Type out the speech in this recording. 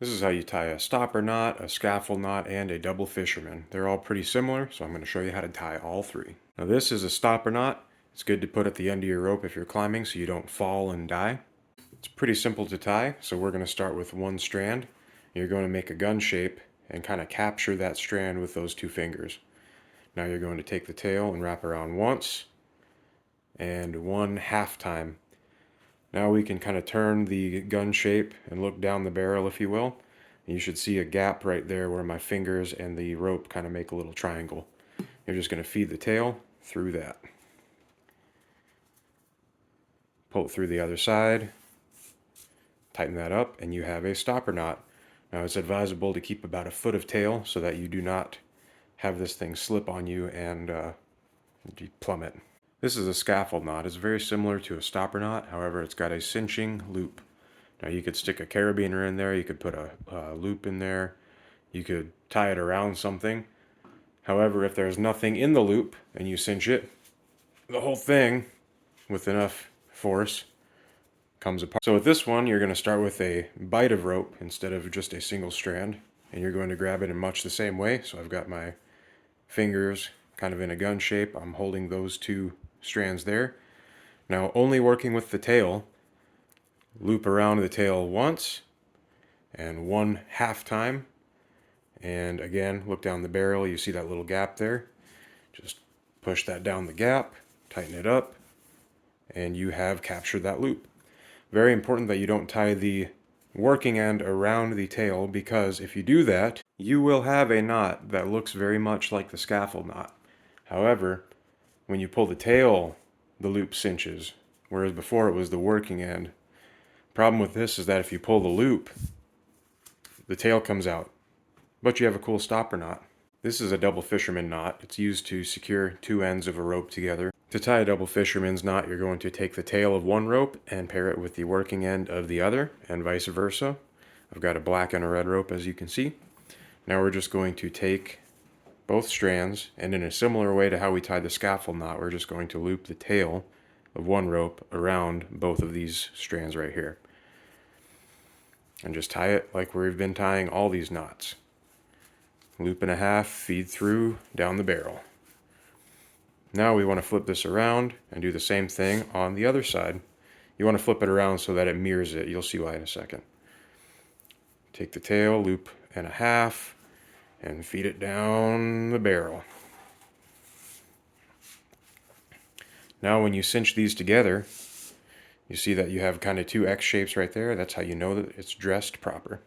This is how you tie a stopper knot, a scaffold knot, and a double fisherman. They're all pretty similar, so I'm going to show you how to tie all three. Now this is a stopper knot. It's good to put at the end of your rope if you're climbing so you don't fall and die. It's pretty simple to tie, so we're going to start with one strand. You're going to make a gun shape and kind of capture that strand with those two fingers. Now you're going to take the tail and wrap around once and one half time. Now we can kind of turn the gun shape and look down the barrel, if you will. And you should see a gap right there where my fingers and the rope kind of make a little triangle. You're just going to feed the tail through that. Pull it through the other side, tighten that up, and you have a stopper knot. Now it's advisable to keep about a foot of tail so that you do not have this thing slip on you and plummet. This is a scaffold knot. It's very similar to a stopper knot, however it's got a cinching loop. Now you could stick a carabiner in there, you could put a loop in there, you could tie it around something. However, if there's nothing in the loop and you cinch it, the whole thing, with enough force, comes apart. So with this one, you're going to start with a bight of rope instead of just a single strand, and you're going to grab it in much the same way. So I've got my fingers kind of in a gun shape. I'm holding those two strands there. Now only working with the tail, loop around the tail once and one half time, and again look down the barrel. You see that little gap there, just push that down the gap, tighten it up, and you have captured that loop. Very important that you don't tie the working end around the tail, because if you do that, you will have a knot that looks very much like the scaffold knot. However, when you pull the tail, the loop cinches, whereas before it was the working end. Problem with this is that if you pull the loop, the tail comes out, but you have a cool stopper knot. This is a double fisherman knot. It's used to secure two ends of a rope together. To tie a double fisherman's knot, you're going to take the tail of one rope and pair it with the working end of the other, and vice versa. I've got a black and a red rope, as you can see. Now we're just going to take both strands, and in a similar way to how we tied the scaffold knot, we're just going to loop the tail of one rope around both of these strands right here. And just tie it like we've been tying all these knots. Loop and a half, feed through, down the barrel. Now we want to flip this around and do the same thing on the other side. You want to flip it around so that it mirrors it. You'll see why in a second. Take the tail, loop and a half, and feed it down the barrel. Now when you cinch these together, you see that you have kind of two X shapes right there. That's how you know that it's dressed proper.